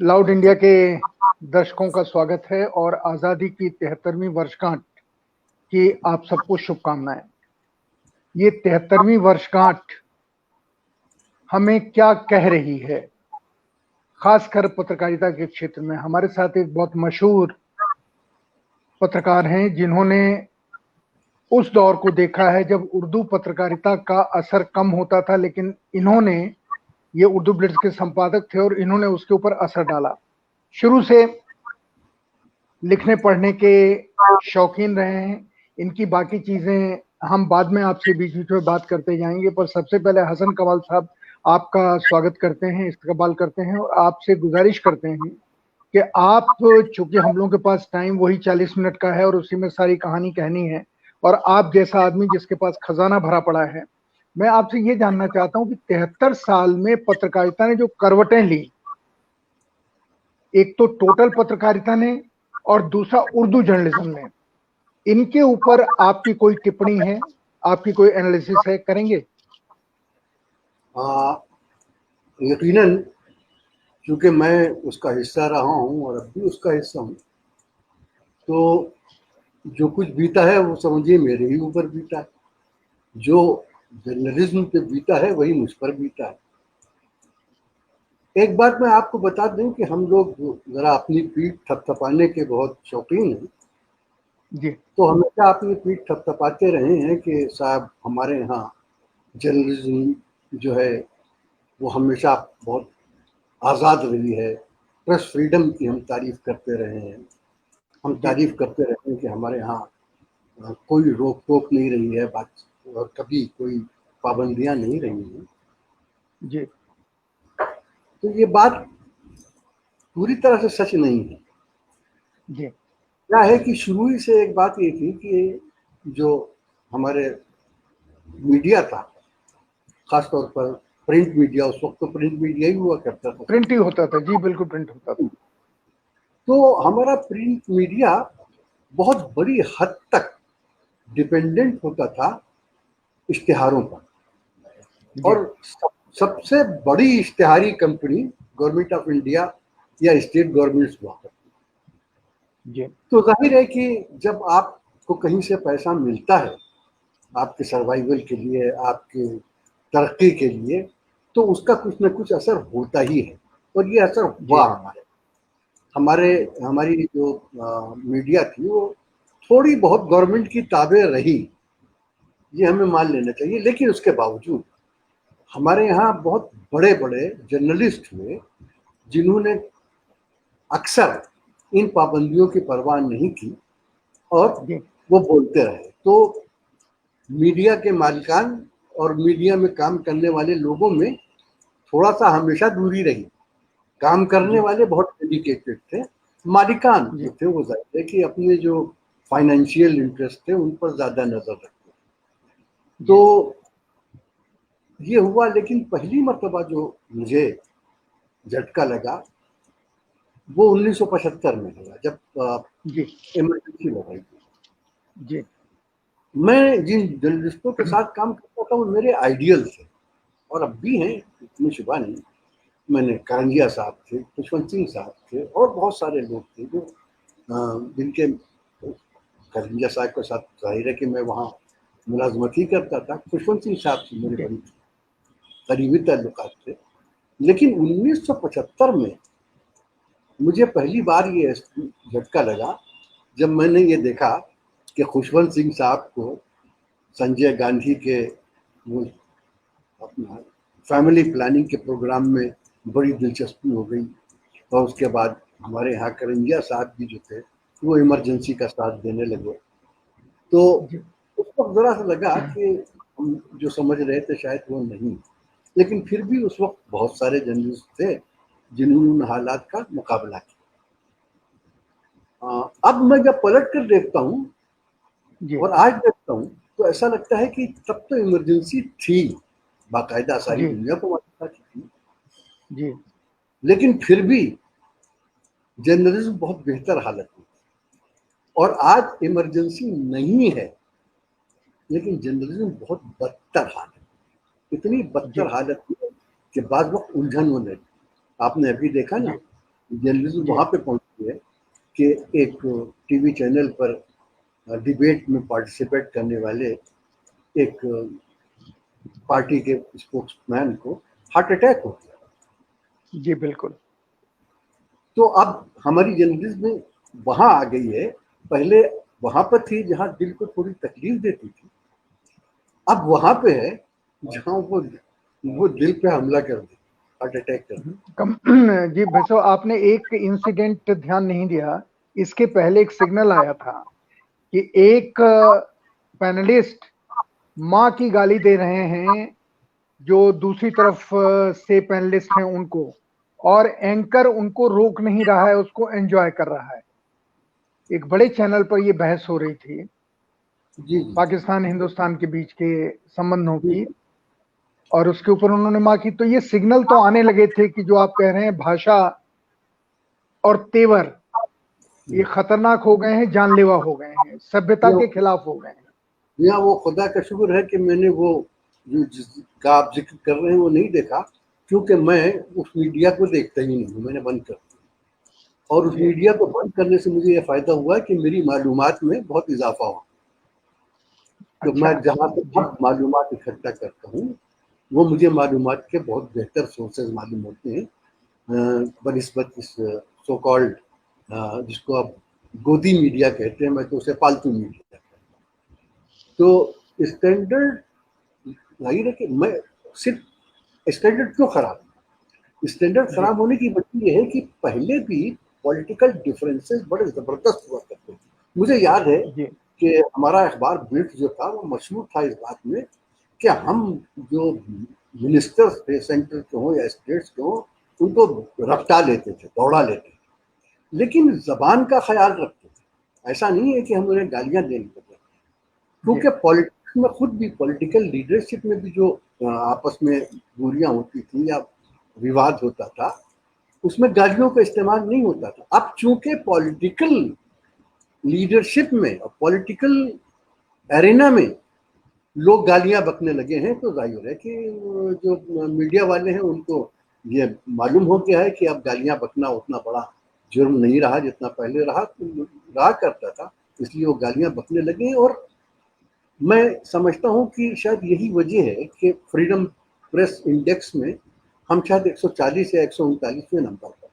Loud India के दर्शकों का स्वागत है और आजादी की 73वीं वर्षगांठ की आप सबको शुभकामनाएं। ये 73वीं वर्षगांठ हमें क्या कह रही है, खासकर पत्रकारिता के क्षेत्र में। हमारे साथ एक बहुत मशहूर पत्रकार हैं जिन्होंने उस दौर को देखा है जब उर्दू पत्रकारिता का असर कम होता था, लेकिन इन्होंने, ये उर्दू ब्लिट्ज के संपादक थे और इन्होंने उसके ऊपर असर डाला। शुरू से लिखने पढ़ने के शौकीन रहे हैं। इनकी बाकी चीजें हम बाद में आपसे बीच बीच में बात करते जाएंगे, पर सबसे पहले हसन कमाल साहब, आपका स्वागत करते हैं, इस्तकबाल करते हैं और आपसे गुजारिश करते हैं कि आप, चूंकि हम लोगों के पास टाइम वही 40 मिनट का है और उसी में सारी कहानी कहनी है, और आप जैसा आदमी जिसके पास खजाना भरा पड़ा है, मैं आपसे ये जानना चाहता हूं कि 73 साल में पत्रकारिता ने जो करवटें ली, एक तो टोटल पत्रकारिता ने और दूसरा उर्दू जर्नलिज्म ने, इनके ऊपर आपकी कोई टिप्पणी है, आपकी कोई एनालिसिस है, करेंगे? यकीनन, क्योंकि मैं उसका हिस्सा रहा हूं और अब भी उसका हिस्सा हूं, तो जो कुछ बीता है वो समझिए मेरे ही ऊपर बीता है। जो जर्नलिज्म पे बीता है वही मुझ पर बीता है। एक बात मैं आपको बता दूं कि हम लोग जरा अपनी पीठ थपथपाने के बहुत शौकीन हैं जी। तो हमेशा अपनी पीठ थपथपाते रहे हैं कि साहब हमारे यहाँ जर्नलिज्म जो है वो हमेशा बहुत आज़ाद रही है। प्रेस फ्रीडम की हम तारीफ करते रहे हैं। हम तारीफ करते रहे हैं कि हमारे यहाँ कोई रोक टोक नहीं रही है, बात और कभी कोई पाबंदियां नहीं रही हैं जी। तो ये बात पूरी तरह से सच नहीं है। जी। क्या है कि शुरू ही से एक बात ये थी कि जो हमारे मीडिया था, खासतौर पर प्रिंट मीडिया, उस वक्त तो प्रिंट मीडिया ही हुआ करता था, प्रिंट ही होता था। जी बिल्कुल, प्रिंट होता था। तो हमारा प्रिंट मीडिया बहुत बड़ी हद तक डिपेंडेंट होता था इश्तिहारों पर। और सबसे बड़ी इश्तिहारी कंपनी गवर्नमेंट ऑफ इंडिया या स्टेट गवर्नमेंट्स हुआ करती। तो जाहिर है कि जब आपको कहीं से पैसा मिलता है आपके सर्वाइवल के लिए, आपके तरक्की के लिए, तो उसका कुछ ना कुछ असर होता ही है। और ये असर हुआ हमारी जो मीडिया थी वो थोड़ी बहुत गवर्नमेंट की ताबे रही, ये हमें मान लेना चाहिए। लेकिन उसके बावजूद हमारे यहाँ बहुत बड़े बड़े जर्नलिस्ट हुए जिन्होंने अक्सर इन पाबंदियों की परवाह नहीं की और वो बोलते रहे। तो मीडिया के मालिकान और मीडिया में काम करने वाले लोगों में थोड़ा सा हमेशा दूरी रही। काम करने वाले बहुत डेडिकेटेड थे, मालिकान जो थे वो जाहिर है कि अपने जो फाइनेंशियल इंटरेस्ट थे उन पर ज्यादा नजर रखते। तो ये हुआ। लेकिन पहली मर्तबा जो मुझे झटका लगा वो 1975 में लगा, जब इमरजेंसी लगाई थी। मैं जिन जर्नलिस्टों के साथ काम करता था वो मेरे आइडियल थे और अब भी हैं, इतनी शुबा नहीं। मैंने करंजिया साहब थे, खुशवंत सिंह साहब थे और बहुत सारे लोग थे जो जिनके, करंजिया साहब के साथ जाहिर है कि मैं वहाँ मुलाजमत ही करता था। खुशवंत सिंह साहब से मेरे बड़ी करीबी ताल्लुकात थे। लेकिन 1975 में मुझे पहली बार ये झटका लगा जब मैंने ये देखा कि खुशवंत सिंह साहब को संजय गांधी के वो अपना फैमिली प्लानिंग के प्रोग्राम में बड़ी दिलचस्पी हो गई और उसके बाद हमारे यहाँ करंजिया साहब भी जो थे वो इमरजेंसी का साथ देने लगे। तो उस वक्त जरा सा लगा कि हम जो समझ रहे थे शायद वो नहीं, लेकिन फिर भी उस वक्त बहुत सारे जर्नलिस्ट थे जिन्होंने उन हालात का मुकाबला किया। अब मैं जब पलट कर देखता हूँ और आज देखता हूँ तो ऐसा लगता है कि तब तो इमरजेंसी थी, बाकायदा सारी दुनिया को पता थी। लेकिन फिर भी जर्नलिज्म बहुत बेहतर हालत में, और आज इमरजेंसी नहीं है लेकिन जर्नलिज्म बहुत बदतर हालत, इतनी बदतर हालत में कि बाद वक्त उलझन होने लगी। आपने अभी देखा ना, जर्नलिज्म वहां पे पहुंची है कि एक टीवी चैनल पर डिबेट में पार्टिसिपेट करने वाले एक पार्टी के स्पोक्समैन को हार्ट अटैक हो गया। जी बिल्कुल। तो अब हमारी जर्नलिज्म वहां आ गई है, पहले वहां पर थी जहां दिल को थोड़ी तकलीफ देती थी, अब वहां पे है जहां वो दिल पे हमला कर दे, हार्ट अटैक कर दे। जी बसो, आपने एक इंसिडेंट ध्यान नहीं दिया। इसके पहले एक सिग्नल आया था कि एक पैनलिस्ट माँ की गाली दे रहे हैं जो दूसरी तरफ से पैनलिस्ट हैं उनको, और एंकर उनको रोक नहीं रहा है, उसको एंजॉय कर रहा है। एक बड़े चैनल पर ये बहस हो रही थी जी जी पाकिस्तान हिंदुस्तान के बीच के संबंधों जी की, और उसके ऊपर उन्होंने माँ की। तो ये सिग्नल तो आने लगे थे कि जो आप कह रहे हैं भाषा और तेवर, ये खतरनाक हो गए हैं, जानलेवा हो गए हैं, सभ्यता के खिलाफ हो गए हैं। यहाँ वो खुदा का शुक्र है कि मैंने वो जो जिसका आप जिक्र कर रहे हैं वो नहीं देखा, क्योंकि मैं उस मीडिया को देखता ही नहीं हूँ, मैंने बंद कर दिया। और उस जी मीडिया को बंद करने से मुझे ये फायदा हुआ कि मेरी मालूमात में बहुत इजाफा हुआ। तो अच्छा। मैं जहाँ से जी अब मालूमात इकट्ठा करता हूँ, वो मुझे मालूमात के बहुत बेहतर सोर्सेज मालूम होते हैं बनिस्बत इस सो कॉल्ड, जिसको आप गोदी मीडिया कहते हैं, मैं तो उसे पालतू मीडिया। तो स्टैंडर्ड जाहिर है कि मैं सिर्फ स्टैंडर्ड क्यों खराब है, स्टैंडर्ड जी खराब होने की वजह यह है कि पहले भी पॉलिटिकल डिफरेंसेस बड़े जबरदस्त हुआ करते थे। मुझे याद है जी कि हमारा अखबार बिल्ट जो था वो मशहूर था इस बात में कि हम जो मिनिस्टर्स थे, सेंटर के हों या स्टेट्स के हों, उनको रफ्ता लेते थे, दौड़ा लेते थे, लेकिन जबान का ख्याल रखते थे। ऐसा नहीं है कि हम उन्हें गालियां देने लगे, जी क्योंकि पॉलिटिक्स में खुद भी, पॉलिटिकल लीडरशिप में भी जो आपस में दूरियां होती थी या विवाद होता था, उसमें गालियों का इस्तेमाल नहीं होता था। अब चूंकि पॉलिटिकल लीडरशिप में और पॉलिटिकल एरिना में लोग गालियां बकने लगे हैं, तो जाहिर है कि जो मीडिया वाले हैं उनको ये मालूम हो गया है कि अब गालियां बकना उतना बड़ा जुर्म नहीं रहा जितना पहले रहा करता था, इसलिए वो गालियां बकने लगे हैं। और मैं समझता हूँ कि शायद यही वजह है कि फ्रीडम प्रेस इंडेक्स में हम शायद 140 या 139वें नंबर पर।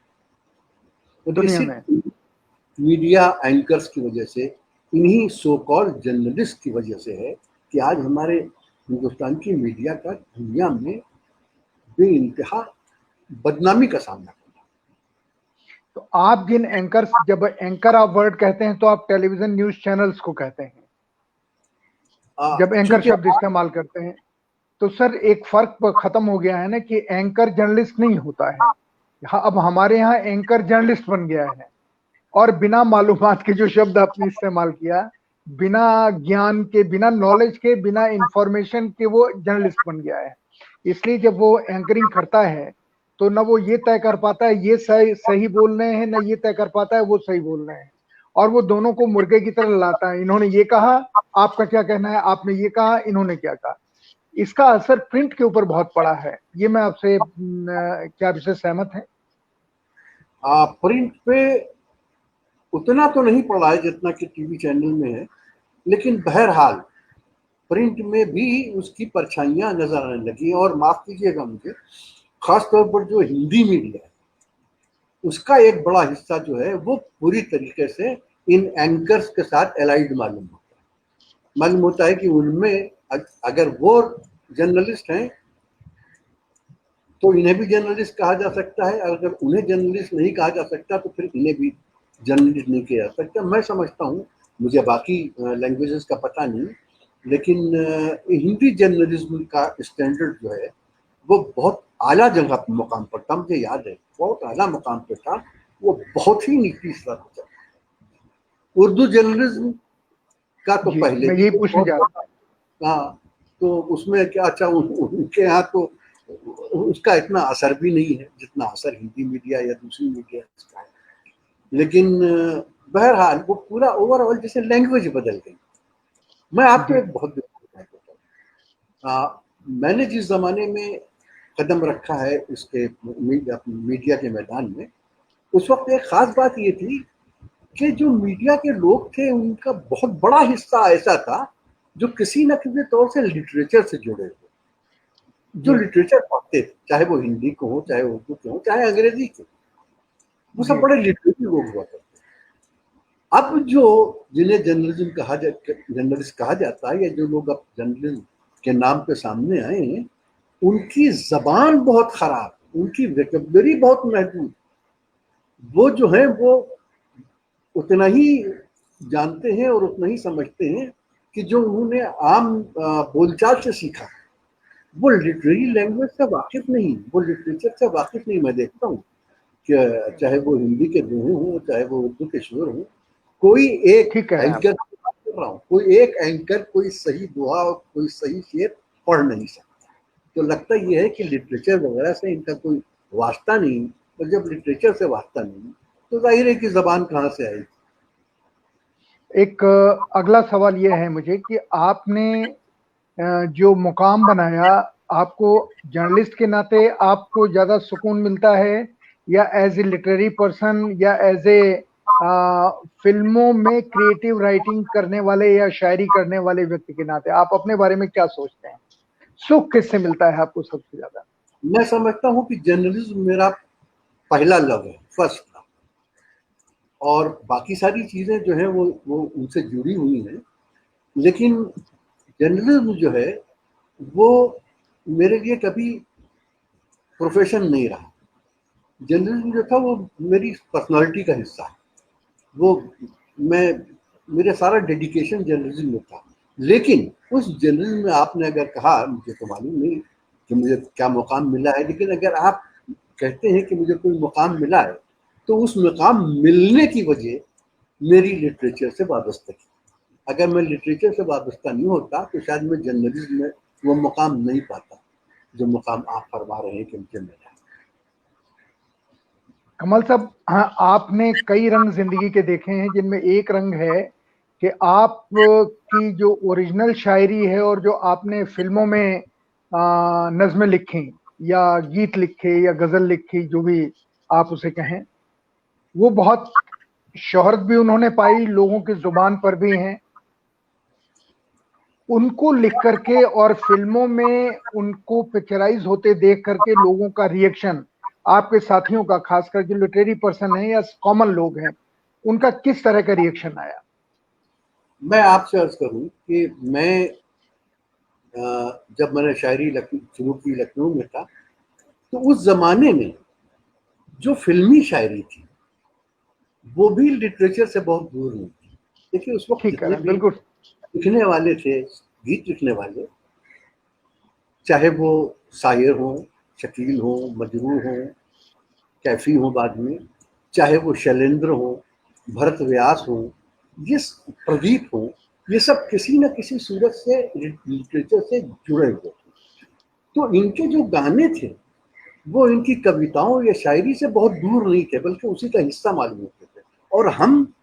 और ये दुनिया में। सिर्फ मीडिया एंकर्स की वजह से, इन्हीं सो कॉल्ड जर्नलिस्ट की वजह से है कि आज हमारे हिंदुस्तान की मीडिया का दुनिया में बेइंतहा बदनामी का सामना करना। तो आप जिन एंकर्स, जब एंकर आप वर्ड कहते हैं तो आप टेलीविजन न्यूज चैनल्स को कहते हैं जब एंकर चूंकि शब्द इस्तेमाल करते हैं। तो सर एक फर्क खत्म हो गया है ना कि एंकर जर्नलिस्ट नहीं होता है। अब हमारे यहाँ एंकर जर्नलिस्ट बन गया है, और बिना मालूमात के, जो शब्द आपने इस्तेमाल किया, बिना ज्ञान के, बिना नॉलेज के, बिना इंफॉर्मेशन के वो जर्नलिस्ट बन गया है। इसलिए जब वो एंकरिंग करता है तो ना वो ये तय कर पाता है ये सही सही बोल रहे हैं, ना ये तय कर पाता है वो सही बोल रहे हैं, और वो दोनों को मुर्गे की तरह लाता है। इन्होंने ये कहा, आपका क्या कहना है, आपने ये कहा, इन्होंने क्या कहा। इसका असर प्रिंट के ऊपर बहुत पड़ा है। ये मैं आपसे, क्या आप इससे सहमत हैं? प्रिंट पे उतना तो नहीं पड़ा है जितना कि टीवी चैनल में है, लेकिन बहरहाल प्रिंट में भी उसकी परछाइयां नजर आने लगी। और माफ कीजिएगा मुझे, खासतौर पर जो हिंदी मीडिया है उसका एक बड़ा हिस्सा जो है वो पूरी तरीके से इन एंकर्स के साथ एलाइड मालूम होता है कि उनमें अगर वो जर्नलिस्ट हैं तो इन्हें भी जर्नलिस्ट कहा जा सकता है, अगर उन्हें जर्नलिस्ट नहीं कहा जा सकता तो फिर इन्हें भी जर्नलिस्ट नहीं किया जा सकता। मैं समझता हूँ, मुझे बाकी लैंग्वेजेस का पता नहीं, लेकिन हिंदी जर्नलिज्म का स्टैंडर्ड जो है वो बहुत आला जगह पर मुकाम पर था। मुझे याद है बहुत आला मुकाम पर था, वो बहुत ही निचली स्तर पर था। उर्दू जर्नलिज्म का तो जी पहले मैं भी यही एक पूछने बहुत जा रहा बड़ा, हाँ, तो उसमें क्या, अच्छा उनके यहाँ तो उसका इतना असर भी नहीं है जितना असर हिंदी मीडिया या दूसरी मीडिया इसका है। लेकिन बहरहाल वो पूरा ओवरऑल जैसे लैंग्वेज बदल गई। मैं था। आपको जी एक बहुत मैंने जिस जमाने में कदम रखा है इसके मीडिया के मैदान में, उस वक्त एक खास बात ये थी कि जो मीडिया के लोग थे उनका बहुत बड़ा हिस्सा ऐसा था जो किसी न किसी तौर से लिटरेचर से जुड़े हुए, जो लिटरेचर पढ़ते थे, चाहे वो हिंदी को हो, चाहे उर्दू के हो, चाहे अंग्रेजी के, वो सब बड़े लिटरेचर लोग हुआ करते। अब जो जिन्हें जर्नलिस्ट कहा जाता है, या जो लोग अब जर्नलिज्म के नाम पे सामने आए हैं, उनकी जबान बहुत खराब, उनकी वोकैबुलरी बहुत महदूद। वो जो है वो उतना ही जानते हैं और उतना ही समझते हैं कि जो उन्होंने आम बोलचाल से सीखा। वो लिटरेरी लैंग्वेज से वाकिफ नहीं, वो लिटरेचर से वाकिफ नहीं। मैं देखता हूँ कि चाहे वो हिंदी के दोहे हों, चाहे वो उर्दू के शेर हों, कोई एक एंकर कर रहा हूँ, कोई एक एंकर कोई सही दुआ और कोई सही शेर पढ़ नहीं सकता। तो लगता ये है कि लिटरेचर वगैरह से इनका कोई वास्ता नहीं, और जब लिटरेचर से वास्ता नहीं तो जाहिर है कि जबान कहाँ से आएगी। एक अगला सवाल यह है मुझे कि आपने जो मुकाम बनाया, आपको जर्नलिस्ट के नाते आपको ज्यादा सुकून मिलता है, या एज ए लिटरेरी पर्सन, या एज ए फिल्मों में क्रिएटिव राइटिंग करने वाले या शायरी करने वाले व्यक्ति के नाते आप अपने बारे में क्या सोचते हैं? सुख किससे मिलता है आपको सबसे ज्यादा? मैं समझता हूँ कि जर्नलिज्म मेरा पहला लव है, फर्स्ट लव, और बाकी सारी चीजें जो है वो उनसे जुड़ी हुई हैं। लेकिन जर्नलिज्म जो है वो मेरे लिए कभी प्रोफेशन नहीं रहा। जर्नलिज्म जो था वो मेरी पर्सनालिटी का हिस्सा है। वो मेरा सारा डेडिकेशन जर्नलिज्म में था। लेकिन उस जर्नलिज्म में आपने अगर कहा, मुझे तो मालूम नहीं कि मुझे क्या मुकाम मिला है, लेकिन अगर आप कहते हैं कि मुझे कोई मुकाम मिला है, तो उस मुकाम मिलने की वजह मेरी लिटरेचर से वाबस्तगी। अगर मैं लिटरेचर से वाबस्ता नहीं होता तो शायद मैं जर्नलिज्म में वो मुकाम नहीं पाता जो मुकाम आप फरमा रहे हैं कि मुझे मिला। कमल साहब, हाँ, आपने कई रंग जिंदगी के देखे हैं, जिनमें एक रंग है कि आप की जो ओरिजिनल शायरी है और जो आपने फिल्मों में नज़्में लिखी या गीत लिखे या गजल लिखी, जो भी आप उसे कहें, वो बहुत शोहरत भी उन्होंने पाई, लोगों की जुबान पर भी हैं। उनको लिख करके और फिल्मों में उनको पिक्चराइज होते देख करके लोगों का रिएक्शन, आपके साथियों का, खासकर जो लिटरेरी पर्सन है या कॉमन लोग हैं, उनका किस तरह का रिएक्शन आया? मैं आपसे अर्ज करूं कि मैं जब मैंने शायरी शुरू की लखनऊ में था, तो उस जमाने में जो फिल्मी शायरी थी वो भी लिटरेचर से बहुत दूर नहीं थी। देखिए उस वक्त जितने भी लिखने वाले थे, गीत लिखने वाले, चाहे वो शायर हों, शकील हों, मजरूह हों, कैफी हों बाद में, चाहे वो शैलेंद्र हों, भरत व्यास हों, ये प्रदीप हों, ये सब किसी न किसी सूरत से लिटरेचर से जुड़े हुए थे। तो इनके जो गाने थे वो इनकी कविताओं या शायरी से बहुत दूर नहीं थे, बल्कि उसी का हिस्सा मालूम होते थे। और हम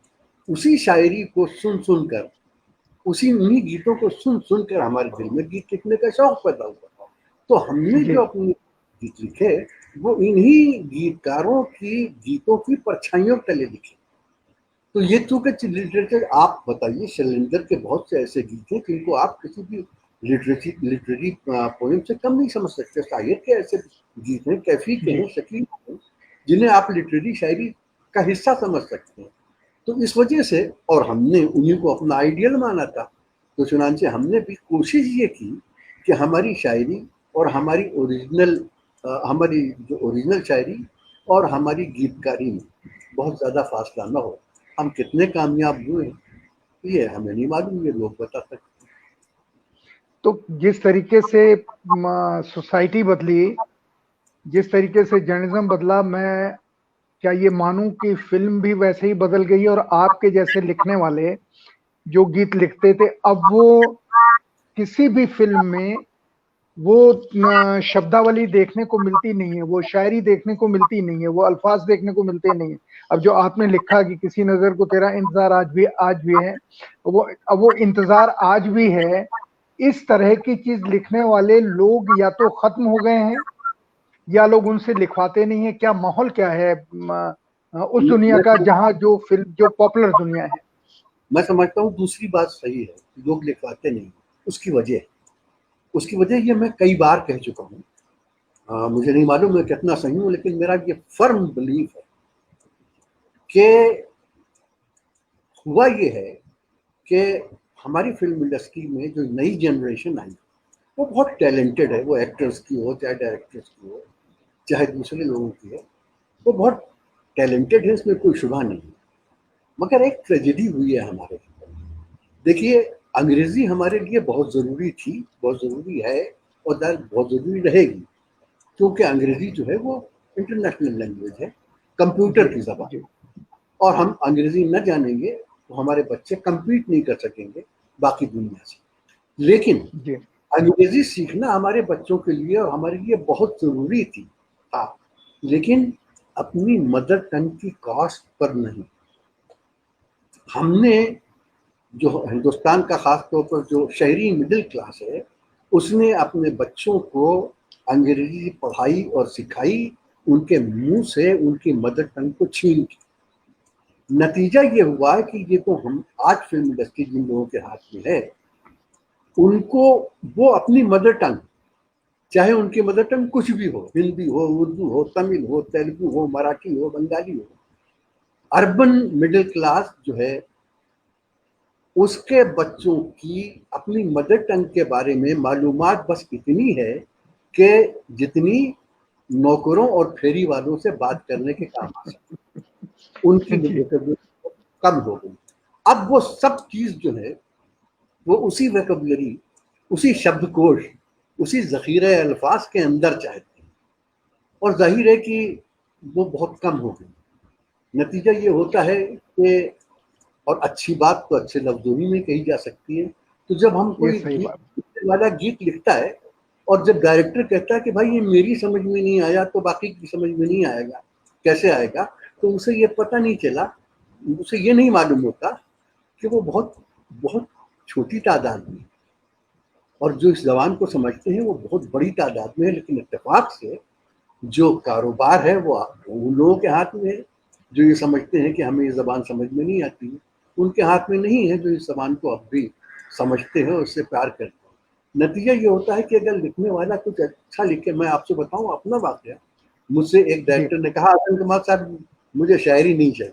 उसी शायरी को सुन सुनकर, उन्हीं गीतों को सुन सुनकर हमारे दिल में गीत लिखने का शौक पैदा हुआ। तो हमने जो अपने गीत लिखे वो इन्हीं गीतकारों की गीतों की परछाइयों तले लिखे। तो ये चूंकि लिटरेचर, आप बताइए, शैलेंद्र के बहुत से ऐसे गीत हैं जिनको आप किसी भी लिटरेरी पोएम से कम नहीं समझ सकते। शायर के ऐसे गीत हैं, कैफी के हैं, शकील के हैं, जिन्हें आप लिटरेरी शायरी का हिस्सा समझ सकते हैं। तो इस वजह से, और हमने उन्हीं को अपना आइडियल माना था, तो चुनांचे हमने भी कोशिश ये की कि हमारी शायरी और हमारी जो ओरिजिनल शायरी और हमारी गीतकारी में बहुत ज़्यादा फासला ना हो। हम कितने कामयाब हुए ये हमें नहीं मालूम, ये लोग बता सकते। तो जिस तरीके से सोसाइटी बदली, जिस तरीके से जर्नलिज्म बदला, मैं क्या ये मानूं कि फिल्म भी वैसे ही बदल गई, और आपके जैसे लिखने वाले जो गीत लिखते थे, अब वो किसी भी फिल्म में वो शब्दावली देखने को मिलती नहीं है, वो शायरी देखने को मिलती नहीं है, वो अल्फाज देखने को मिलते नहीं है। अब जो आपने लिखा कि किसी नजर को तेरा इंतजार आज भी है, अब वो इंतजार आज भी है। इस तरह की चीज लिखने वाले लोग या तो खत्म हो गए हैं, या लोग उनसे लिखवाते नहीं है? क्या माहौल क्या है उस दुनिया का जहाँ जो फिल्म जो पॉपुलर दुनिया है? मैं समझता हूँ दूसरी बात सही है, लोग लिखवाते नहीं। उसकी वजह ये मैं कई बार कह चुका हूँ, मुझे नहीं मालूम मैं कितना सही हूँ, लेकिन मेरा ये फर्म बिलीफ है कि हुआ ये है कि हमारी फिल्म इंडस्ट्री में जो नई जनरेशन आई वो बहुत टैलेंटेड है, वो एक्टर्स की हो चाहे डायरेक्टर्स की हो चाहे दूसरे लोगों की है, वो बहुत टैलेंटेड है, इसमें कोई शुबा नहीं। मगर एक ट्रेजेडी हुई है हमारे लिए। देखिए, अंग्रेजी हमारे लिए बहुत ज़रूरी थी, बहुत ज़रूरी है और बहुत ज़रूरी रहेगी, क्योंकि अंग्रेजी जो है वो इंटरनेशनल लैंग्वेज है, कंप्यूटर की ज़बान, और हम अंग्रेजी न जानेंगे तो हमारे बच्चे compete नहीं कर सकेंगे बाकी दुनिया से। लेकिन अंग्रेजी सीखना हमारे बच्चों के लिए और हमारे लिए बहुत ज़रूरी थी, हाँ, लेकिन अपनी मदर टंग की कॉस्ट पर नहीं। हमने जो हिंदुस्तान का खास तौर पर जो शहरी मिडिल क्लास है, उसने अपने बच्चों को अंग्रेजी पढ़ाई और सिखाई, उनके मुंह से उनकी मदर टंग को छीन के। नतीजा ये हुआ कि ये तो हम आज फिल्म इंडस्ट्री जिन लोगों के हाथ में है, उनको वो अपनी मदर टंग, चाहे उनकी मदर टंग कुछ भी हो, हिंदी हो, उर्दू हो, तमिल हो, तेलुगु हो, मराठी हो, बंगाली हो, अर्बन मिडिल क्लास जो है उसके बच्चों की अपनी मदर टंग के बारे में मालूमात बस इतनी है कि जितनी नौकरों और फेरी वालों से बात करने के काम आ सकती, उनकी वोकेबलरी कम हो गई। अब वो सब चीज जो है वो उसी वोकेबलरी, उसी शब्दकोश, उसी ज़ख़ीरे अल्फाज के अंदर चाहते हैं, और जाहिर है कि वो बहुत कम हो गई। नतीजा ये होता है कि, और अच्छी बात तो अच्छे लफ्जों में कही जा सकती है, तो जब हम कोई गीत वाला गीत लिखता है और जब डायरेक्टर कहता है कि भाई ये मेरी समझ में नहीं आया तो बाकी की समझ में नहीं आएगा, कैसे आएगा, तो उसे ये पता नहीं चला, उसे ये नहीं मालूम होता कि वो बहुत बहुत छोटी तादाद में, और जो इस ज़बान को समझते हैं वो बहुत बड़ी तादाद में है। लेकिन इत्तेफाक से जो कारोबार है वो उन लोगों के हाथ में है जो ये समझते हैं कि हमें ये ज़बान समझ में नहीं आती है, उनके हाथ में नहीं है जो इस ज़बान को अब भी समझते हैं और उससे प्यार करते हैं। नतीजा ये होता है कि अगर लिखने वाला कुछ अच्छा लिखे, मैं आपसे बताऊं अपना वाक़या, मुझसे एक डायरेक्टर ने कहा, आज़म कमाल साहब मुझे शायरी नहीं चाहिए,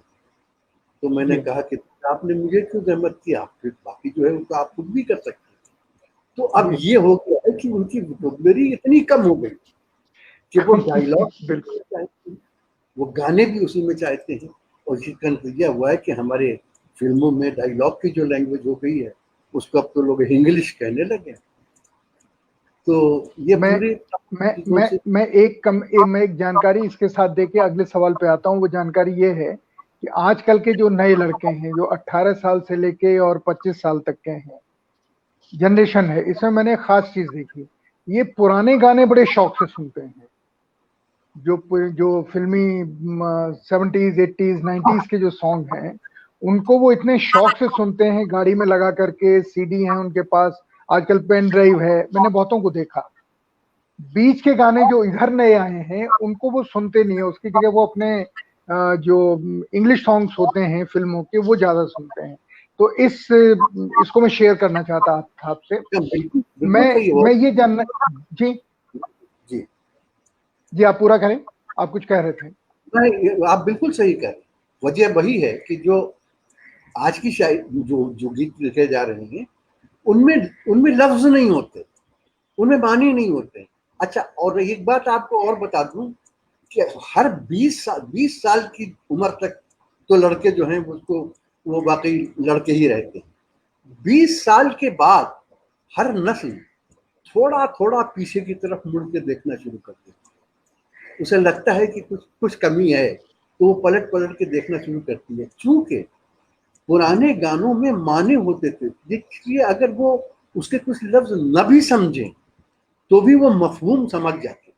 तो मैंने कहा कि आपने मुझे क्यों ज़हमत की, आप फिर बाकी जो है वो तो आप खुद भी कर सकते हैं। तो अब ये हो गया है कि उनकी वोकेबलरी इतनी कम हो गई कि वो डायलॉग वो गाने भी उसी में चाहते हैं, और इसका नतीजा हुआ है कि हमारे फिल्मों में डायलॉग की जो लैंग्वेज हो गई है उसको अब तो लोग इंग्लिश कहने लगे। तो ये मैं एक जानकारी इसके साथ देके अगले सवाल पे आता हूँ। वो जानकारी ये है कि आजकल के जो नए लड़के हैं जो 18 साल से लेके और 25 साल तक के हैं, जनरेशन है, इसमें मैंने एक खास चीज देखी, ये पुराने गाने बड़े शौक से सुनते हैं। जो फिल्मी 70s 80s 90s के जो सॉन्ग हैं उनको वो इतने शौक से सुनते हैं, गाड़ी में लगा करके, सीडी है उनके पास, आजकल पेन ड्राइव है, मैंने बहुतों को देखा। बीच के गाने जो इधर नए आए हैं उनको वो सुनते नहीं है, उसकी जगह वो अपने जो इंग्लिश सॉन्ग्स होते हैं फिल्मों के वो ज्यादा सुनते हैं। तो इसको मैं शेयर करना चाहता था आपसे। मैं ये जानना, जी जी जी आप पूरा करें, आप कुछ कह रहे थे। नहीं, आप बिल्कुल सही कह रहे हैं। वजह वही है कि जो आज की जो गीत लिखे जा रहे हैं उनमें लफ्ज नहीं होते, उनमें मानी नहीं होते। अच्छा, और एक बात आपको और बता दूं कि हर 20 साल की उम्र तक तो लड़के जो हैं उसको वो वाकई लड़के ही रहते हैं। 20 साल के बाद हर नस्ल थोड़ा थोड़ा पीछे की तरफ मुड़ के देखना शुरू करती है। उसे लगता है कि कुछ कमी है तो वो पलट पलट के देखना शुरू करती है। चूंकि पुराने गानों में माने होते थे, इसलिए अगर वो उसके कुछ लफ्ज न भी समझें तो भी वो मफहूम समझ जाते,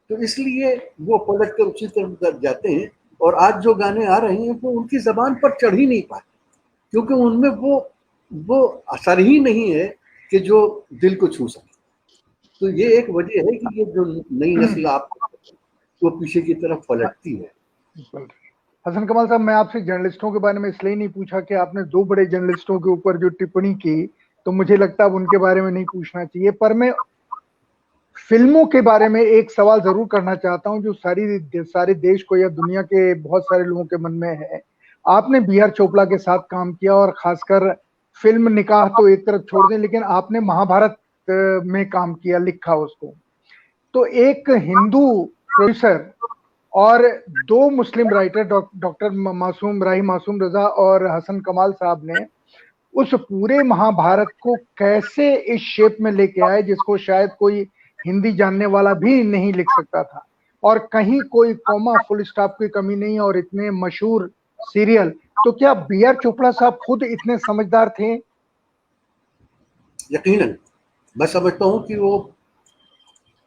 तो इसलिए वो पलट कर उसी तरफ जाते हैं। और आज जो गाने आ रहे हैं वो उनकी जबान पर चढ़ ही नहीं पाते, क्योंकि उनमें वो असर ही नहीं है कि जो दिल को छू सके। तो ये एक वजह है कि ये जो नई नस्ल आपको वो पीछे की तरफ पलटती है। बिल्कुल। हसन कमाल साहब, मैं आपसे जर्नलिस्टों के बारे में इसलिए नहीं पूछा कि आपने दो बड़े जर्नलिस्टों के ऊपर जो टिप्पणी की, तो मुझे लगता है अब उनके बारे में नहीं पूछना चाहिए, पर मैं फिल्मों के बारे में एक सवाल जरूर करना चाहता हूं जो सारे देश को या दुनिया के बहुत सारे लोगों के मन में है। आपने बी आर चोपड़ा के साथ काम किया और खासकर फिल्म निकाह तो एक तरफ छोड़ दें, लेकिन आपने महाभारत में काम किया, लिखा उसको। तो एक हिंदू प्रोड्यूसर और दो मुस्लिम राइटर डॉक्टर मासूम रजा और हसन कमाल साहब ने उस पूरे महाभारत को कैसे इस शेप में लेके आए जिसको शायद कोई हिंदी जानने वाला भी नहीं लिख सकता था, और कहीं कोई कॉमा फुल स्टॉप की कमी नहीं, और इतने मशहूर सीरियल। तो क्या बी आर चोपड़ा साहब खुद इतने समझदार थे? यकीनन मैं समझता हूँ कि वो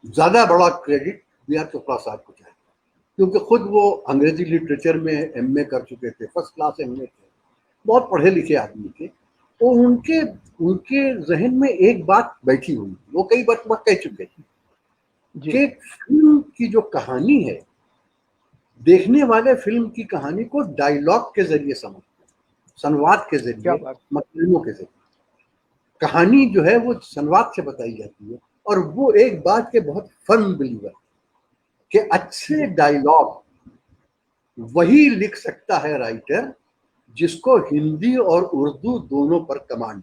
ज्यादा बड़ा क्रेडिट बी आर चोपड़ा साहब को चाहिए, क्योंकि खुद वो अंग्रेजी लिटरेचर में एमए कर चुके थे, फर्स्ट क्लास एमए थे, बहुत पढ़े लिखे आदमी थे। तो उनके उनके जहन में एक बात बैठी हुई, वो कई बार कह चुके थे कि फिल्म की जो कहानी है, देखने वाले फिल्म की कहानी को डायलॉग के जरिए समझते हैं, संवाद के जरिए, मकलमों के जरिए। कहानी जो है वो संवाद से बताई जाती है, और वो एक बात के बहुत फर्म बिलीवर कि अच्छे डायलॉग वही लिख सकता है राइटर जिसको हिंदी और उर्दू दोनों पर कमांड।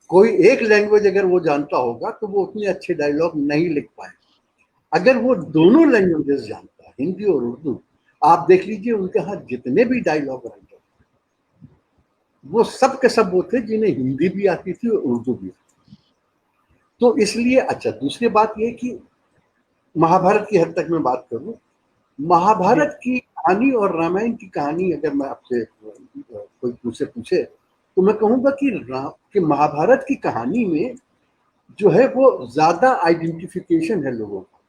कोई एक लैंग्वेज अगर वो जानता होगा तो वो उतने अच्छे डायलॉग नहीं लिख पाए। अगर वो दोनों लैंग्वेजेस जानता है, हिंदी और उर्दू, आप देख लीजिए उनके हाथ जितने भी डायलॉग राइटर, वो सब के सब वो थे जिन्हें हिंदी भी आती थी और उर्दू भी आती थी। तो इसलिए अच्छा, दूसरी बात ये कि महाभारत की हद तक मैं बात करूं, महाभारत की कहानी और रामायण की कहानी अगर मैं आपसे कोई मुझसे पूछे तो मैं कहूंगा कि महाभारत की कहानी में जो है वो ज्यादा आइडेंटिफिकेशन है लोगों का,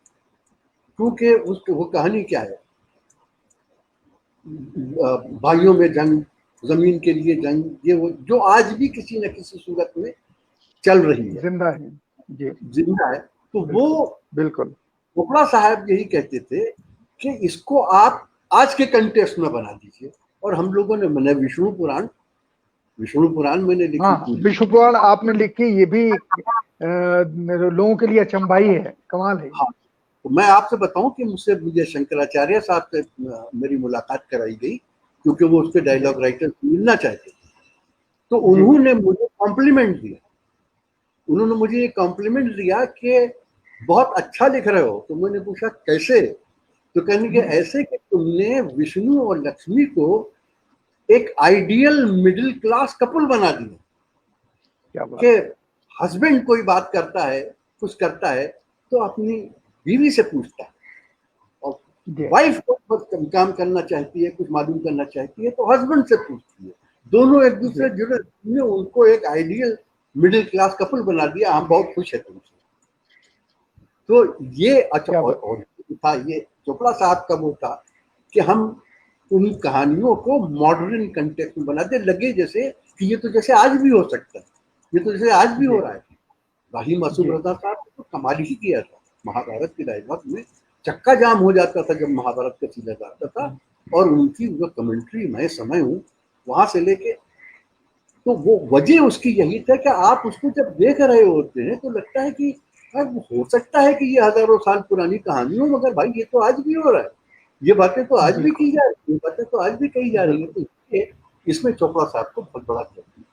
क्योंकि वो कहानी क्या है, भाइयों में जंग, जमीन के लिए जंग, ये वो जो आज भी किसी न किसी सूरत में चल रही है, जिंदा है जी, जिंदा है। तो वो बिल्कुल चोपड़ा साहब यही कहते थे कि इसको आप आज के कंटेक्स्ट में बना दीजिए, और हम लोगों ने, मैंने विष्णु पुराण मैंने लिखी। हाँ, विष्णु पुराण आपने लिखी, ये भी लोगों के लिए अचंभाई है, कमाल है। हाँ, तो मैं आपसे बताऊं कि मुझे शंकराचार्य साहब से मेरी मुलाकात कराई गई, क्योंकि वो उसके डायलॉग राइटर मिलना चाहते थे। तो उन्होंने मुझे कॉम्प्लीमेंट दिया, उन्होंने मुझे ये कॉम्प्लीमेंट दिया कि बहुत अच्छा लिख रहे हो। तो मैंने पूछा कैसे? तो कहने के ऐसे कि तुमने विष्णु और लक्ष्मी को एक आइडियल मिडिल क्लास कपल बना दिया कि हस्बैंड कोई बात करता है, कुछ करता है तो अपनी बीवी से पूछता है, और वाइफ को काम करना चाहती है, कुछ मालूम करना चाहती है तो हस्बैंड से पूछती है। दोनों एक दूसरे जुड़े, तुमने उनको एक आइडियल मिडिल क्लास कपल बना दिया, हम बहुत खुश है तुमसे। तो ये अच्छा, और था ये चोपड़ा साहब का वो था कि हम उन कहानियों को मॉडर्न कंटेक्स्ट में बनाते, लगे जैसे कि ये तो जैसे आज भी हो सकता है, ये तो जैसे आज भी हो रहा है। राही मासूम रजा साहब तो कमाल ही किया था, महाभारत के डायलॉग में चक्का जाम हो जाता था जब महाभारत का सीधा जाता था, और उनकी जो कमेंट्री मैं समय हूँ वहां से लेके, तो वो वजह उसकी यही था कि आप उसको जब देख रहे होते हैं तो लगता है कि अब हो सकता है कि ये हजारों साल पुरानी कहानी हो, मगर भाई ये तो आज भी हो रहा है, ये बातें तो आज भी की जा रही है, ये बातें तो आज भी कही जा रही है। तो इसमें चोपड़ा साहब को बहुत बड़ा क्रेडिट।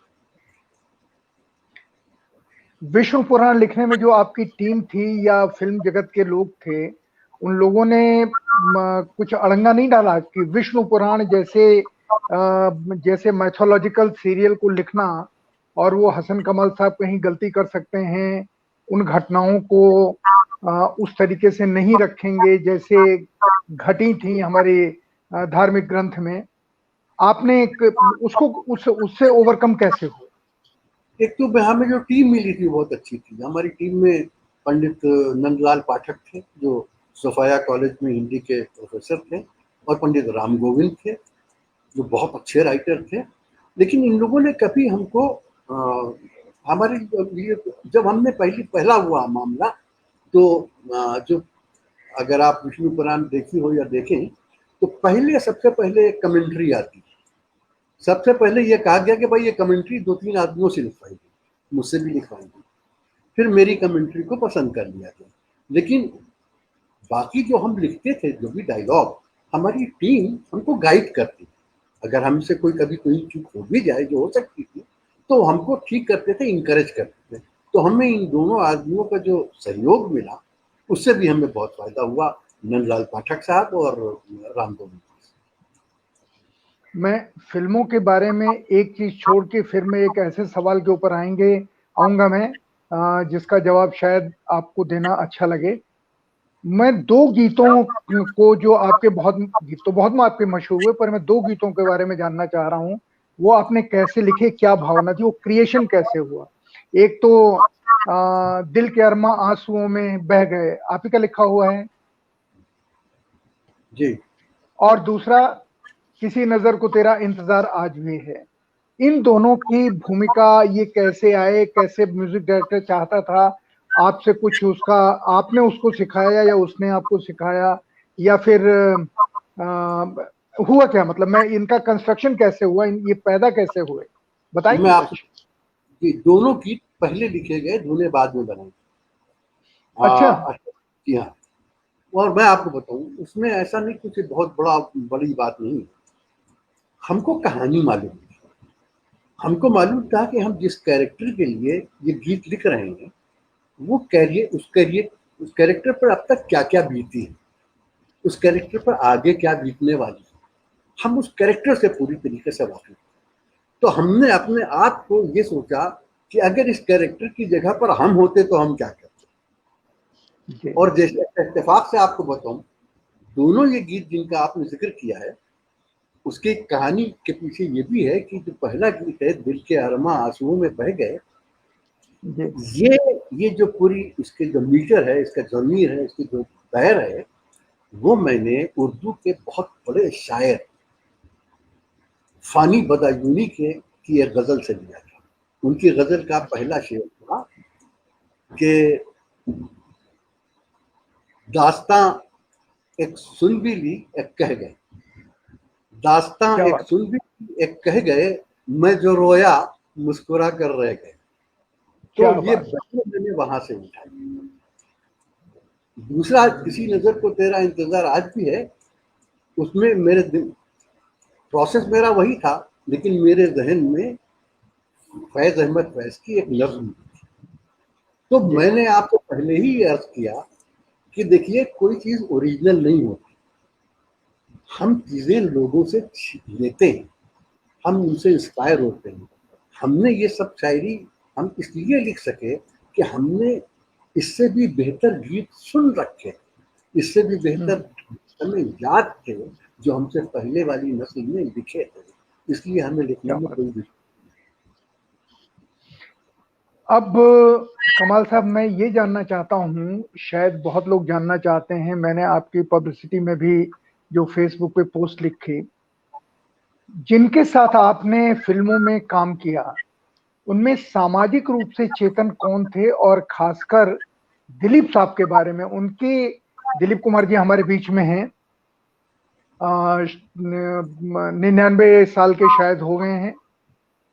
विष्णु पुराण लिखने में जो आपकी टीम थी या फिल्म जगत के लोग थे, उन लोगों ने कुछ अड़ंगा नहीं डाला कि विष्णु पुराण जैसे मैथोलॉजिकल सीरियल को लिखना, और वो हसन कमाल साहब कहीं गलती कर सकते हैं, उन घटनाओं को उस तरीके से नहीं रखेंगे जैसे घटी थी हमारे धार्मिक ग्रंथ में, आपने उससे ओवरकम कैसे हो? एक तो हमें जो टीम मिली थी बहुत अच्छी थी। हमारी टीम में पंडित नंदलाल पाठक थे जो सोफाया कॉलेज में हिंदी के प्रोफेसर थे, और पंडित राम गोविंद थे जो बहुत अच्छे राइटर थे। लेकिन इन लोगों ने कभी हमको हमारे लिए, जब हमने पहला हुआ मामला, तो जो अगर आप विष्णु पुराण देखी हो या देखें तो पहले सबसे पहले कमेंट्री आती है। सबसे पहले ये कहा गया कि भाई ये कमेंट्री 2-3 आदमियों से लिखवाई गई, मुझसे भी लिखवाई गई। फिर मेरी कमेंट्री को पसंद कर लिया गया। लेकिन बाकी जो हम लिखते थे, जो भी डायलॉग, हमारी टीम हमको गाइड करती। अगर हमसे कभी कोई चूक हो भी जाए, जो हो सकती थी, तो हमको ठीक करते थे, इंकरेज करते थे। तो हमें इन दोनों आदमियों का जो सहयोग मिला, उससे भी हमें बहुत फायदा हुआ, नंदलाल पाठक साहब और राम गोविंद। मैं फिल्मों के बारे में एक चीज छोड़ के फिर मैं एक ऐसे सवाल के ऊपर आऊंगा मैं, जिसका जवाब शायद आपको देना अच्छा लगे। मैं दो गीतों को, जो आपके बहुत गीत तो बहुत आपके मशहूर हुए, पर मैं दो गीतों के बारे में जानना चाह रहा हूँ। वो आपने कैसे लिखे, क्या भावना थी, वो क्रिएशन कैसे हुआ? एक तो दिल के अरमा आंसुओं में बह गए, आप ही का लिखा हुआ है जी। और दूसरा किसी नजर को तेरा इंतजार आज भी है। इन दोनों की भूमिका ये कैसे आए, कैसे म्यूजिक डायरेक्टर चाहता था आपसे कुछ, उसका आपने उसको सिखाया या उसने आपको सिखाया, या फिर हुआ क्या? मतलब मैं इनका कंस्ट्रक्शन कैसे हुआ, ये पैदा कैसे हुए, बताएंगे मैं आपको कुछ? कि दोनों गीत पहले लिखे गए, धुनें बाद में बनाई। अच्छा। जी हाँ। और मैं आपको बताऊं, उसमें ऐसा नहीं कुछ बहुत बड़ी बात नहीं है। हमको कहानी मालूम थी। हमको मालूम था कि हम जिस कैरेक्टर के लिए ये गीत लिख रहे हैं, वो उस कैरेक्टर पर अब तक क्या क्या बीती है, उस कैरेक्टर पर आगे क्या बीतने वाली है। हम उस कैरेक्टर से पूरी तरीके से वाकिफ। तो हमने अपने आप को ये सोचा कि अगर इस कैरेक्टर की जगह पर हम होते तो हम क्या करते। और जैसे इत्तेफाक से आपको बताऊं, दोनों ये गीत जिनका आपने जिक्र किया है, उसकी कहानी के पीछे ये भी है कि जो पहला गीत है, दिल के अरमा आंसुओं में बह गए, ये जो पूरी इसके जो मीटर है, इसका जमीर है, इसकी जो पैर है, वो मैंने उर्दू के बहुत बड़े शायर फानी बदायूनी की एक गजल से लिया था। उनकी गजल का पहला शेर था कि दास्तां एक सुन भी ली, एक कह गए। दास्तां एक सुन भी ली, एक कह गए, मैं जो रोया मुस्कुरा कर रह गए। तो ये मैंने वहां से उठाई। दूसरा, किसी नजर को तेरा इंतजार आज भी है, उसमें मेरे प्रोसेस मेरा वही था, लेकिन मेरे जहन में फैज अहमद फैज की एक नज्म थी। तो मैंने आपको पहले ही अर्ज किया कि देखिए, कोई चीज ओरिजिनल नहीं होती। हम चीजें लोगों से लेते हैं, हम उनसे इंस्पायर होते हैं। हमने ये सब शायरी हम इसलिए लिख सके कि हमने इससे भी बेहतर गीत सुन रखे, इससे भी बेहतर हमें याद थे, जो हमसे पहले वाली नस्ल में लिखे थे। इसलिए हमें लिखने में कोई भी। अब कमाल साहब, मैं ये जानना चाहता हूँ, शायद बहुत लोग जानना चाहते हैं, मैंने आपकी पब्लिसिटी में भी जो फेसबुक पे पोस्ट लिखी, जिनके साथ आपने फिल्मों में काम किया, उनमें सामाजिक रूप से चेतन कौन थे? और खासकर दिलीप साहब के बारे में, उनके, दिलीप कुमार जी हमारे बीच में हैं, 99 साल के शायद हो गए हैं,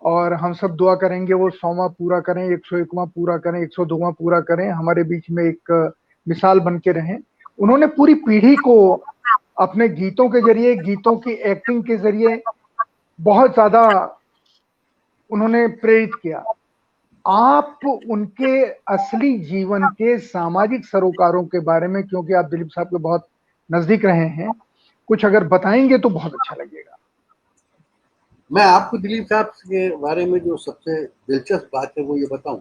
और हम सब दुआ करेंगे वो 100वां पूरा करें, 101वां पूरा करें, 102वां पूरा करें, हमारे बीच में एक मिसाल बन के रहें। उन्होंने पूरी पीढ़ी को अपने गीतों के जरिए, गीतों की एक्टिंग के जरिए बहुत ज्यादा उन्होंने प्रेरित किया। आप उनके असली जीवन के सामाजिक सरोकारों के बारे में, क्योंकि आप दिलीप साहब के बहुत नजदीक रहे हैं, कुछ अगर बताएंगे तो बहुत अच्छा लगेगा। मैं आपको दिलीप साहब के बारे में जो सबसे दिलचस्प बात है वो ये बताऊं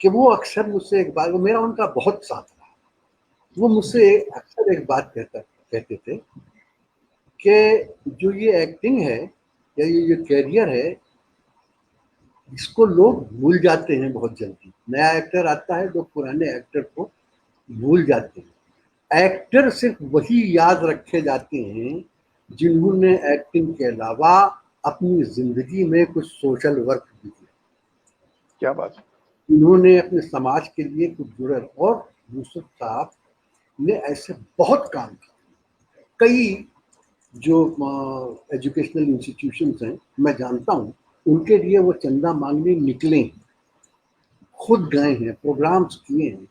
कि वो अक्सर मुझसे एक बात, वो मेरा उनका बहुत साथ रहा, वो मुझसे अक्सर एक बात कहते थे कि जो ये एक्टिंग है या ये जो कैरियर है, इसको लोग भूल जाते हैं बहुत जल्दी। नया एक्टर आता है, लोग पुराने एक्टर को भूल जाते हैं। एक्टर सिर्फ वही याद रखे जाते हैं जिन्होंने एक्टिंग के अलावा अपनी जिंदगी में कुछ सोशल वर्क भी किया, क्या बात। जिन्होंने अपने समाज के लिए कुछ जुड़े। और यूसुफ साहब ने ऐसे बहुत काम किए। कई जो एजुकेशनल इंस्टीट्यूशंस हैं मैं जानता हूँ, उनके लिए वो चंदा मांगने निकले हैं, खुद गए हैं, प्रोग्राम्स किए हैं।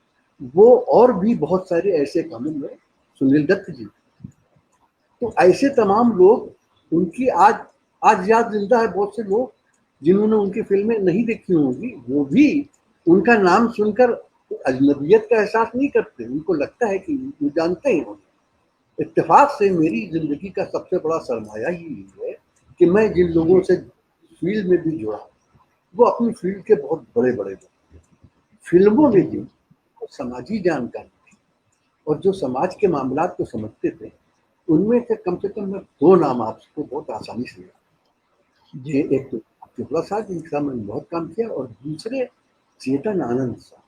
वो और भी बहुत सारे ऐसे कामों में, सुनील दत्त जी, तो ऐसे तमाम लोग, उनकी आज आज याद जिंदा है। बहुत से लोग जिन्होंने उनकी फिल्में नहीं देखी होंगी, वो भी उनका नाम सुनकर अजनबियत का एहसास नहीं करते, उनको लगता है कि वो जानते हैं। इत्तेफाक से मेरी जिंदगी का सबसे बड़ा सरमाया ही है कि मैं जिन लोगों से फील्ड में भी जुड़ा, वो अपनी फील्ड के बहुत बड़े बड़े लोग, फिल्मों में भी समाजी जानकारी थी और जो समाज के मामलात को समझते थे, उनमें से कम मैं दो नाम आपको बहुत आसानी से, कि एक तो शुक्ला साहब जिनके साथ मैंने बहुत काम किया, और दूसरे चेतन आनंद साहब।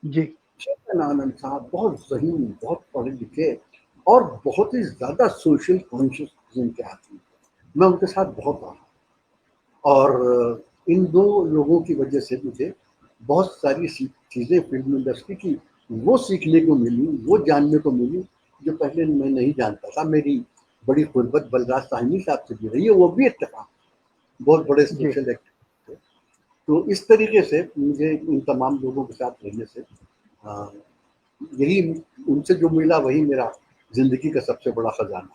जी। चेतन आनंद साहब बहुत ज़हीन, बहुत पढ़े लिखे और बहुत ही ज़्यादा सोशल कॉन्शियस जिनके आदमी, मैं उनके साथ बहुत रहा। और इन दो लोगों की वजह से मुझे बहुत सारी चीज़ें फिल्म इंडस्ट्री की वो सीखने को मिली, वो जानने को मिली जो पहले मैं नहीं जानता था। मेरी बड़ी गुर्बत बलराज साहनी साहब से भी रही है, वो भी इत्तेफाक बहुत बड़े सोशल एक्टिविस्ट थे। तो इस तरीके से मुझे इन तमाम लोगों के साथ रहने से यही, उनसे जो मिला वही मेरा जिंदगी का सबसे बड़ा खजाना।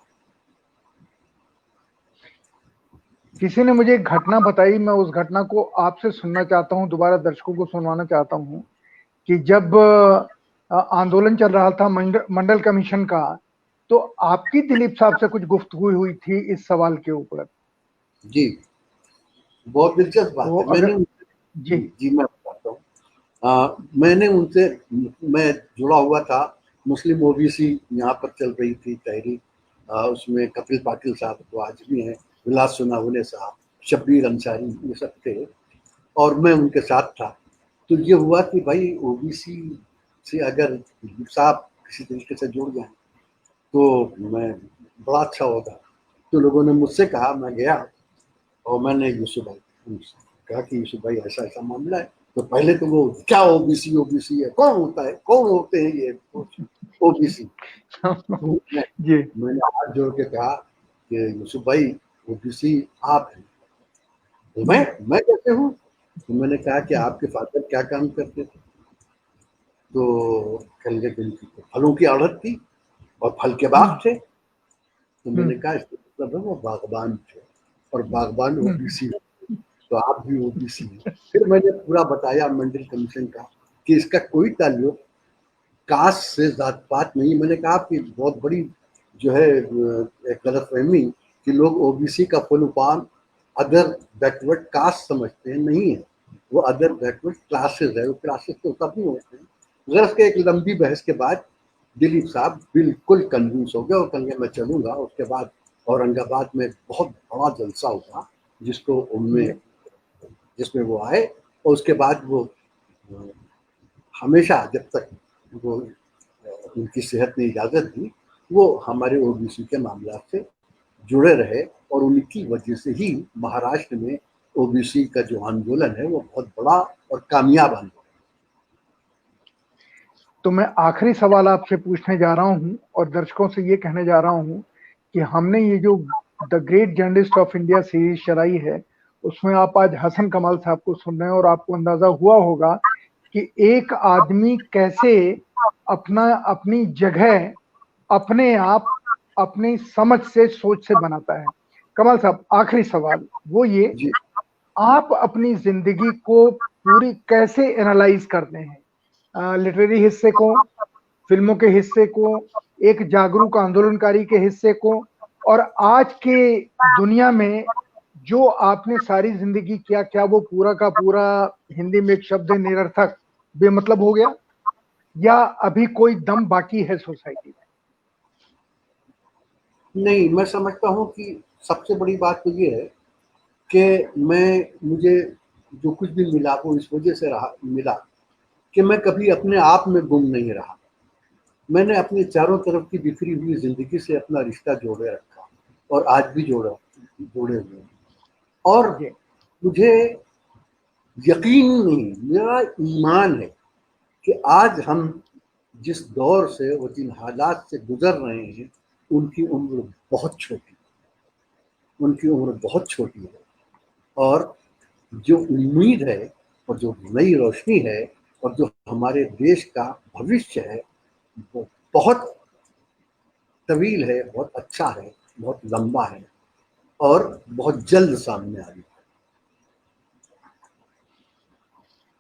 किसी ने मुझे एक घटना बताई, मैं उस घटना को आपसे सुनना चाहता हूं, दोबारा दर्शकों को सुनवाना चाहता हूं कि जब आंदोलन चल रहा था मंडल कमीशन का, तो आपकी दिलीप साहब से कुछ गुफ्तगू हुई थी इस सवाल के ऊपर। जी, बहुत दिलचस्प बात तो है। अगर जी जी मैं बताता हूँ। मैंने उनसे, मैं जुड़ा हुआ था, मुस्लिम ओबीसी यहाँ पर चल रही थी तहरीक, उसमें कपिल पाटिल साहब तो आज भी हैं, विलास सोनावले साहब, शब्बीर अंसारी, ये सब थे और मैं उनके साथ था। तो ये हुआ कि भाई ओबीसी से अगर साहब किसी तरीके से जुड़ जाए तो मैं बड़ा अच्छा होगा। तो लोगों ने मुझसे कहा, मैं गया और मैंने यूसुफ भाई कहा कि यूसुफ भाई ऐसा ऐसा मामला है। तो पहले तो वो क्या ओबीसी ओबीसी है, कौन होता है, कौन होते हैं ये ओबीसी। तो जी मैंने हाथ जोड़ के कहा कि यूसुफ भाई ओबीसी आप हैं। तो मैं कैसे हूँ? तो मैंने कहा कि आपके फादर क्या काम करते थे? तो कहने लगे उनकी फलों की आड़त थी और फल के बाग थे। तो मैंने कहा इसका मतलब है वो बागबान थे और बागबान ओबीसी, तो आप भी ओबीसी हैं। फिर मैंने पूरा बताया मंडल कमीशन का कि इसका कोई ताल्लुक कास्ट से, जात पात नहीं। मैंने कहा कि बहुत बड़ी जो है एक गलतफहमी कि लोग ओबीसी का full form other backward caste समझते हैं, नहीं है, वो अदर बैकवर्ड क्लासेस है। वो क्लासेस तो तभी होते हैं। गरज के एक लंबी बहस के बाद दिलीप साहब बिल्कुल कन्विंस हो गए और कहेंगे मैं चलूंगा। उसके बाद औरंगाबाद में बहुत बड़ा जलसा हुआ जिसको उनमें, जिसमें वो आए और उसके बाद वो हमेशा जब तक वो उनकी सेहत ने इजाज़त दी, वो हमारे ओबीसी के मामला से जुड़े रहे और उनकी वजह से ही महाराष्ट्र में ओबीसी का जो आंदोलन है वो बहुत बड़ा और कामयाब आंदोलन। तो मैं आखिरी सवाल आपसे पूछने जा रहा हूं और दर्शकों से ये कहने जा रहा हूं कि हमने ये जो the great journalist of India series चलाई है, उसमें आप आज हसन कमाल साहब को सुन रहे हैं और आपको अंदाजा हुआ होगा कि एक आदमी कैसे अपनी जगह अपने आप अपनी समझ से, सोच से बनाता है। कमाल साहब, आखिरी सवाल वो ये, जी, आप अपनी जिंदगी को पूरी कैसे एनालाइज करते हैं? लिटरेरी हिस्से को, फिल्मों के हिस्से को, एक जागरूक आंदोलनकारी के हिस्से को, और आज के दुनिया में जो आपने सारी जिंदगी किया, क्या वो पूरा का पूरा, हिंदी में एक शब्द है निरर्थक, बेमतलब हो गया, या अभी कोई दम बाकी है सोसाइटी में? नहीं, मैं समझता हूँ कि सबसे बड़ी बात तो ये है कि मुझे जो कुछ भी मिला वो इस वजह से रहा मिला कि मैं कभी अपने आप में गुम नहीं रहा। मैंने अपने चारों तरफ की बिखरी हुई जिंदगी से अपना रिश्ता जोड़े रखा और आज भी जोड़े हुए हैं। और जी मुझे यकीन नहीं, मेरा ईमान है कि आज हम जिस दौर से वो जिन हालात से गुजर रहे हैं, उनकी उम्र बहुत छोटी, उनकी उम्र बहुत छोटी है। और जो उम्मीद है और जो नई रोशनी है और जो हमारे देश का भविष्य है, वो बहुत तवील है, बहुत अच्छा है, बहुत लंबा है और बहुत जल्द सामने आ रही है।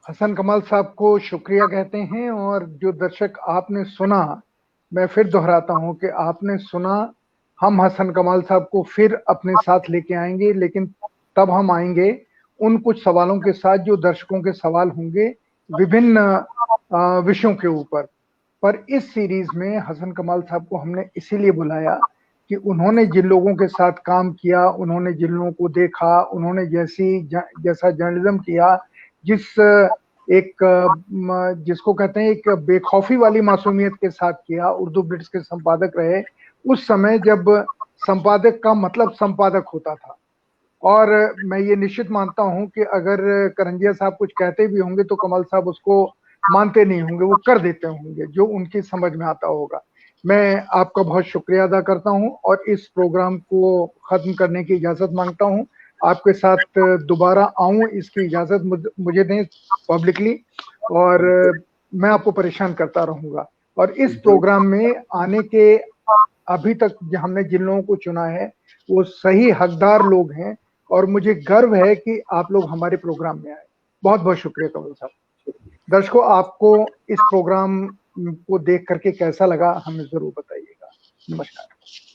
हसन कमाल साहब को शुक्रिया कहते हैं। और जो दर्शक आपने सुना, मैं फिर दोहराता हूं कि आपने सुना, हम हसन कमाल साहब को फिर अपने साथ लेके आएंगे, लेकिन तब हम आएंगे उन कुछ सवालों के साथ जो दर्शकों के सवाल होंगे विभिन्न विषयों के ऊपर। पर इस सीरीज में हसन कमाल साहब को हमने इसीलिए बुलाया कि उन्होंने जिन लोगों के साथ काम किया, उन्होंने जिन लोगों को देखा, उन्होंने जैसा जर्नलिज्म किया, जिस जिसको कहते हैं एक बेखौफी वाली मासूमियत के साथ किया, उर्दू ब्लिट्स के संपादक रहे उस समय जब संपादक का मतलब संपादक होता था। और मैं ये निश्चित मानता हूं कि अगर करंजिया साहब कुछ कहते भी होंगे तो कमाल साहब उसको मानते नहीं होंगे, वो कर देते होंगे जो उनकी समझ में आता होगा। मैं आपका बहुत शुक्रिया अदा करता हूं और इस प्रोग्राम को खत्म करने की इजाजत मांगता हूं। आपके साथ दोबारा आऊं इसकी इजाजत मुझे दें पब्लिकली, और मैं आपको परेशान करता रहूंगा। और इस प्रोग्राम में आने के अभी तक हमने जिन लोगों को चुना है वो सही हकदार लोग हैं, और मुझे गर्व है कि आप लोग हमारे प्रोग्राम में आए। बहुत बहुत शुक्रिया कमल साहब। दर्शकों, आपको इस प्रोग्राम को देख करके कैसा लगा हमें जरूर बताइएगा। नमस्कार।